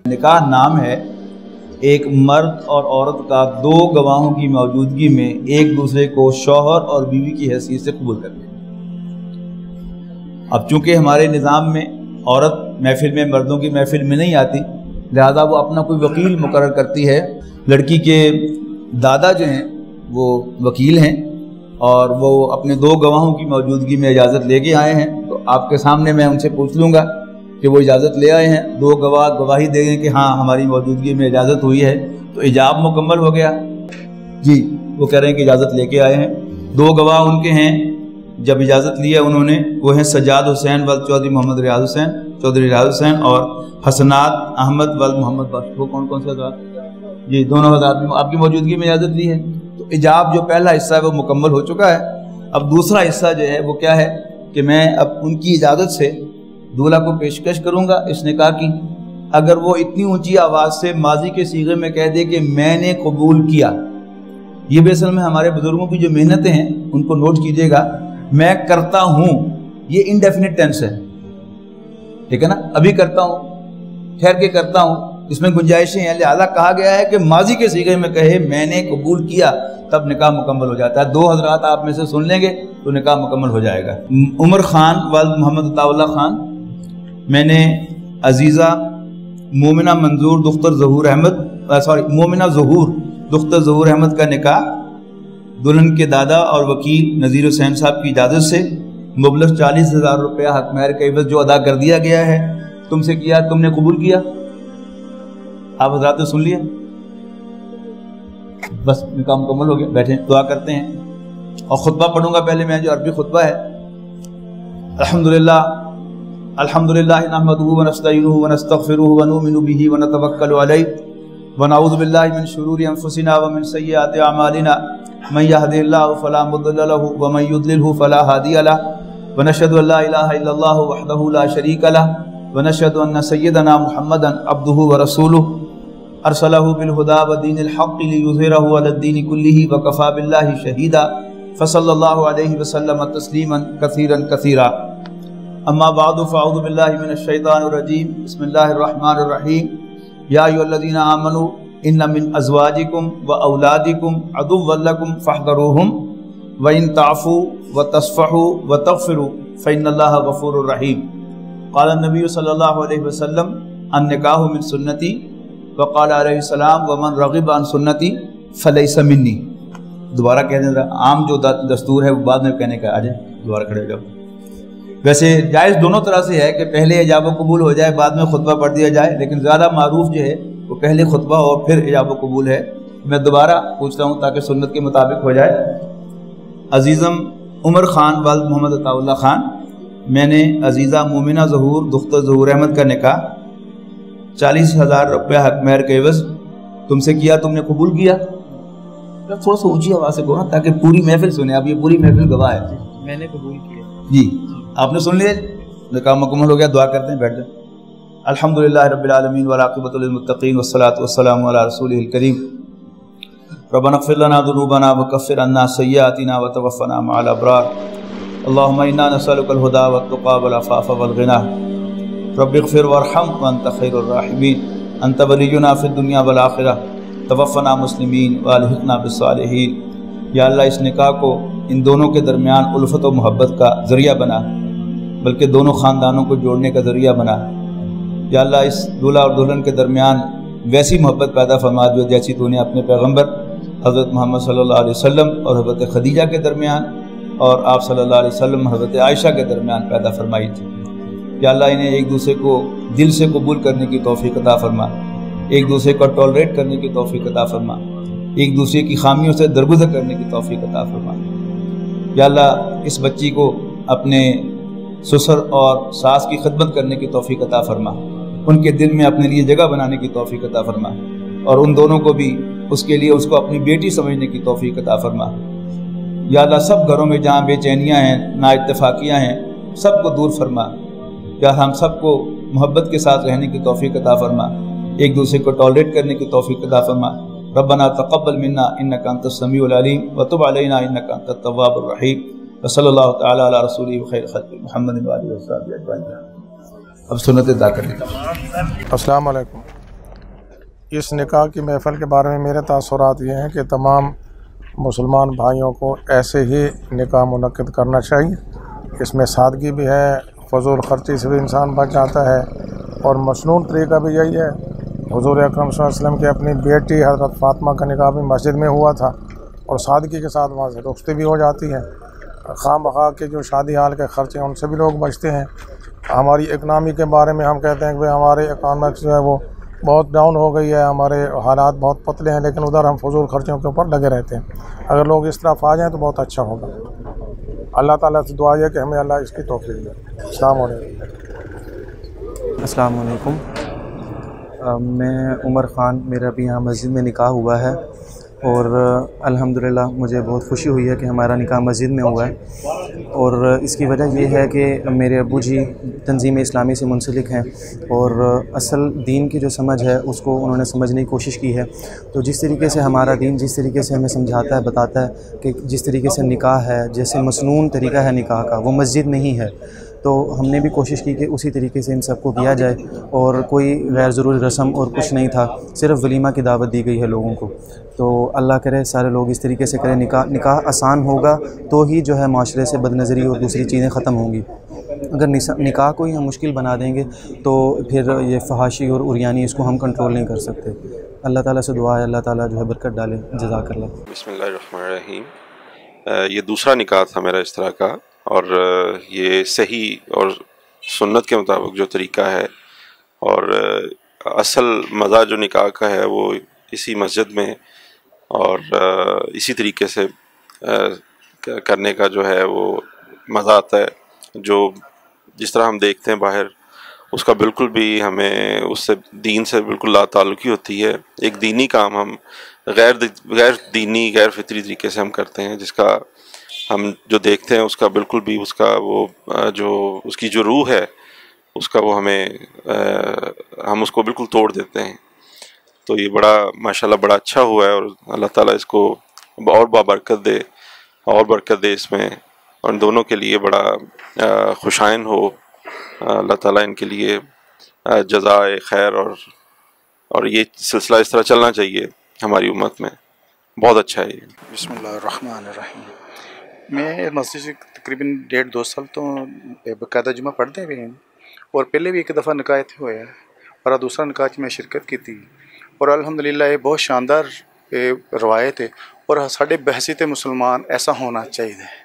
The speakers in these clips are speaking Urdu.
نکاح نام ہے ایک مرد اور عورت کا دو گواہوں کی موجودگی میں ایک دوسرے کو شوہر اور بیوی کی حیثیت سے قبول کرنے۔ اب چونکہ ہمارے نظام میں عورت محفل میں مردوں کی محفل میں نہیں آتی، لہذا وہ اپنا کوئی وکیل مقرر کرتی ہے۔ لڑکی کے دادا جو ہیں وہ وکیل ہیں اور وہ اپنے دو گواہوں کی موجودگی میں اجازت لے کے آئے ہیں، تو آپ کے سامنے میں ان سے پوچھ لوں گا کہ وہ اجازت لے آئے ہیں، دو گواہ گواہی دے گئے کہ ہاں ہماری موجودگی میں اجازت ہوئی ہے، تو ایجاب مکمل ہو گیا۔ جی وہ کہہ رہے ہیں کہ اجازت لے کے آئے ہیں، دو گواہ ان کے ہیں، جب اجازت لیا انہوں نے، وہ ہیں سجاد حسین ولد چودھری محمد ریاض حسین، چودھری ریاض حسین، اور حسنات احمد ولد محمد بخش۔ وہ کون کون سے حضرات؟ جی دونوں حضرات آپ کی موجودگی میں اجازت لی ہے، تو ایجاب جو پہلا حصہ ہے وہ مکمل ہو چکا ہے۔ اب دوسرا حصہ جو ہے وہ کیا ہے کہ میں اب ان کی اجازت سے دولہا کو پیشکش کروں گا اس نکاح کی۔ اگر وہ اتنی اونچی آواز سے ماضی کے صیغے میں کہہ دے کہ میں نے قبول کیا، یہ بھی اصل میں ہمارے بزرگوں کی جو محنتیں ہیں ان کو نوٹ کیجئے گا، میں کرتا ہوں یہ انڈیفینٹ ٹینس ہے، ٹھیک ہے نا، ابھی کرتا ہوں، ٹھہر کے کرتا ہوں، اس میں گنجائشیں ہیں، لہذا کہا گیا ہے کہ ماضی کے صیغے میں کہے میں نے قبول کیا، تب نکاح مکمل ہو جاتا ہے۔ دو حضرات آپ میں سے سن لیں گے تو نکاح مکمل ہو جائے گا۔ عمر خان والد محمد عطا اللہ خان، میں نے عزیزہ مومنہ منظور دختر ظہور احمد مومنہ ظہور دختر ظہور احمد کا نکاح دلہن کے دادا اور وکیل نذیر حسین صاحب کی اجازت سے مبلغ 40,000 روپیہ حق مہر کا عوض جو ادا کر دیا گیا ہے تم سے کیا، تم نے قبول کیا؟ آپ حضرات نے سن لیا؟ بس نکاح مکمل ہو گیا، بیٹھیں دعا کرتے ہیں اور خطبہ پڑھوں گا پہلے میں، جو عربی خطبہ ہے۔ الحمدللہ نحمده ونستعینه ونستغفره ونؤمن به ونتوکل علیہ ونعوذ باللہ من شرور انفسنا ومن سیئات اعمالنا من يهده الله فلا مضل له ومن يضلل فلا هادی له ونشهد ان لا اله الا الله وحده لا شريك له ونشهد ان سيدنا محمدا عبده ورسوله ارسله بالهدى ودين الحق ليظهره على الدين كله وكفى بالله شهيدا فصلى الله عليه وسلم تسليما كثيرا كثيرا اما بعد فاعوذ بالله من الشيطان الرجيم بسم الله الرحمن الرحيم يا ايها الذين آمنوا ان من ازواجكم واولادكم عدوا لكم فاحذروهم وان تعفوا وتصفحوا وتغفروا فان الله غفور رحيم قال النبي صلى الله عليه وسلم النکاح من سنتي وقال علیہ السلام ومن رغب عن سنتی فلیس منی۔ دوبارہ کہہ دیں، عام جو دستور ہے وہ بعد میں کہنے کا، آ جائیں دوبارہ کھڑے ہو جاؤ۔ ویسے جائز دونوں طرح سے ہے کہ پہلے ایجاب و قبول ہو جائے بعد میں خطبہ پڑھ دیا جائے، لیکن زیادہ معروف جو ہے وہ پہلے خطبہ اور پھر ایجاب و قبول ہے۔ میں دوبارہ پوچھتا ہوں تاکہ سنت کے مطابق ہو جائے۔ عزیزم عمر خان والد محمد عطا اللہ خان، میں نے عزیزہ مومنہ ظہور دختر ظہور احمد کا نکاح 40,000 روپیہ حق مہر کے عوض تم سے کیا، تم نے قبول کیا؟ تھوڑا سا اونچی آواز سے کہو نا تاکہ پوری محفل سنے، اب یہ پوری محفل گواہ ہے۔ میں نے قبول کیا۔ جی آپ نے سن لیا، نکاح مکمل ہو گیا، دعا کرتے ہیں، بیٹھ جائیں۔ الحمدللہ رب العالمین والعاقبۃ للمتقین والصلاۃ والسلام علی رسولہ الکریم ربنا اغفر لنا ذنوبنا وکفر عنا سیئاتنا وتوفنا مع الابرار اللهم انا نسألك الهدى والتقى والعفاف والغنى رب اغفر وارحم وانت خیر الراحمین انت ولینا فی الدنیا والآخرہ توفنا مسلمین والحقنا بالصالحین۔ یا اللہ اس نکاح کو ان دونوں کے درمیان الفت و محبت کا ذریعہ بنا، بلکہ دونوں خاندانوں کو جوڑنے کا ذریعہ بنا۔ یا اللہ اس دولہا اور دلہن کے درمیان ویسی محبت پیدا فرما جو جیسی تو نے اپنے پیغمبر حضرت محمد صلی اللہ علیہ وسلم اور حضرت خدیجہ کے درمیان اور آپ صلی اللہ علیہ وسلم حضرت عائشہ کے درمیان پیدا فرمائی تھی۔ یا اللہ انہیں ایک دوسرے کو دل سے قبول کرنے کی توفیق عطا فرما، ایک دوسرے کو ٹالریٹ کرنے کی توفیق عطا فرما، ایک دوسرے کی خامیوں سے درگزر کرنے کی توفیق عطا فرما۔ یا اللہ اس بچی کو اپنے سسر اور ساس کی خدمت کرنے کی توفیق عطا فرما، ان کے دل میں اپنے لیے جگہ بنانے کی توفیق عطا فرما، اور ان دونوں کو بھی اس کے لیے اس کو اپنی بیٹی سمجھنے کی توفیق عطا فرما۔ یا اللہ سب گھروں میں جہاں بے چینیاں ہیں، نا اتفاقیاں ہیں، سب کو دور فرما۔ یا ہم سب کو محبت کے ساتھ رہنے کی توفیق عطا فرما، ایک دوسرے کو ٹالریٹ کرنے کی توفیق عطا فرما، ربنا تقبل منا انک انت السمیع العلیم وتب علینا انک انت التواب الرحیم وصلی اللہ تعالی علی رسولہ وخیر خلق محمد وآلہ وصحبہ اجمعین۔ اب سنت ادا کر لیں۔ السلام علیکم۔ اس نکاح کی محفل کے بارے میں میرے تاثرات یہ ہیں کہ تمام مسلمان بھائیوں کو ایسے ہی نکاح منعقد کرنا چاہیے۔ اس میں سادگی بھی ہے، فضول خرچی سے بھی انسان بچ جاتا ہے، اور مسنون طریقہ بھی یہی ہے۔ حضور اکرم صلی اللہ علیہ وسلم کی اپنی بیٹی حضرت فاطمہ کا نکاح بھی مسجد میں ہوا تھا، اور سادگی کے ساتھ وہاں سے رخصتی بھی ہو جاتی ہے۔ خواہ مخواہ کے جو شادی حال کے خرچے ہیں ان سے بھی لوگ بچتے ہیں۔ ہماری اکنامی کے بارے میں ہم کہتے ہیں کہ ہمارے اکانومکس جو ہے وہ بہت ڈاؤن ہو گئی ہے، ہمارے حالات بہت پتلے ہیں، لیکن ادھر ہم فضول خرچوں کے اوپر لگے رہتے ہیں۔ اگر لوگ اس طرف آ جائیں تو بہت اچھا ہوگا۔ اللہ تعالیٰ سے دعا ہے کہ ہمیں اللہ اس کی توفیق دے۔ السلام علیکم۔ السلام علیکم۔ میں عمر خان، میرا بھی یہاں مسجد میں نکاح ہوا ہے، اور الحمدللہ مجھے بہت خوشی ہوئی ہے کہ ہمارا نکاح مسجد میں ہوا ہے، اور اس کی وجہ یہ ہے کہ میرے ابو جی تنظیم اسلامی سے منسلک ہیں، اور اصل دین کی جو سمجھ ہے اس کو انہوں نے سمجھنے کی کوشش کی ہے۔ تو جس طریقے سے ہمارا دین جس طریقے سے ہمیں سمجھاتا ہے، بتاتا ہے کہ جس طریقے سے نکاح ہے، جیسے مسنون طریقہ ہے نکاح کا، وہ مسجد میں ہی ہے، تو ہم نے بھی کوشش کی کہ اسی طریقے سے ان سب کو کیا جائے، اور کوئی غیر ضروری رسم اور کچھ نہیں تھا، صرف ولیمہ کی دعوت دی گئی ہے لوگوں کو۔ تو اللہ کرے سارے لوگ اس طریقے سے کریں، نکاح آسان ہوگا تو ہی جو ہے معاشرے سے بد نظری اور دوسری چیزیں ختم ہوں گی۔ اگر نکاح کو ہی ہم مشکل بنا دیں گے تو پھر یہ فحاشی اور عریانی اس کو ہم کنٹرول نہیں کر سکتے۔ اللہ تعالیٰ سے دعا ہے اللہ تعالیٰ جو ہے برکت ڈالے۔ جزاک اللہ۔ بسم اللہ الرحمن الرحیم۔ یہ دوسرا نکاح تھا میرا اس طرح کا، اور یہ صحیح اور سنت کے مطابق جو طریقہ ہے، اور اصل مزہ جو نکاح کا ہے وہ اسی مسجد میں اور اسی طریقے سے کرنے کا جو ہے وہ مزہ آتا ہے۔ جو جس طرح ہم دیکھتے ہیں باہر، اس کا بالکل بھی ہمیں اس سے دین سے بالکل لا تعلقی ہوتی ہے۔ ایک دینی کام ہم غیر دینی غیر فطری طریقے سے ہم کرتے ہیں، جس کا ہم جو دیکھتے ہیں اس کا بالکل بھی اس کا وہ جو اس کی جو روح ہے اس کا وہ ہم اس کو بالکل توڑ دیتے ہیں۔ تو یہ بڑا ماشاءاللہ بڑا اچھا ہوا ہے، اور اللہ تعالیٰ اس کو اور بابرکت دے، اور برکت دے اس میں، اور ان دونوں کے لیے بڑا خوشائن ہو۔ اللہ تعالیٰ ان کے لیے جزائے خیر، اور یہ سلسلہ اس طرح چلنا چاہیے ہماری امت میں، بہت اچھا ہے یہ۔ بسم اللہ الرحمن الرحیم۔ میں مسجد سے تقریباً 1.5-2 سال تو باقاعدہ جمعہ پڑھتے بھی ہیں، اور پہلے بھی ایک دفعہ نکاح تھے ہوئے، اور دوسرا نکاح میں شرکت کی تھی، اور الحمدللہ یہ بہت شاندار روایت ہے، اور ساڈے بحثیت مسلمان ایسا ہونا چاہیے،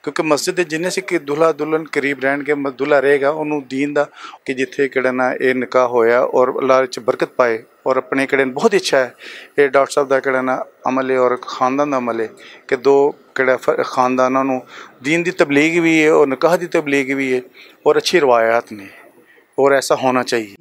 کیونکہ مسجد جنہیں سے کہ دلہا دلہن قریب رہن کے دلہا رہے گا انہوں دین دا کہ جتھے کہڑا نا یہ نکاح ہویا اور اللہ چ برکت پائے، اور اپنے کہڑے بہت اچھا ہے یہ ڈاکٹر صاحب دا کہڑا نا عمل ہے اور خاندان دا عمل ہے کہ دو کہڑا خاندانوں نو دین دی تبلیغ بھی ہے اور نکاح دی تبلیغ بھی ہے، اور اچھی روایات نے، اور ایسا ہونا چاہیے۔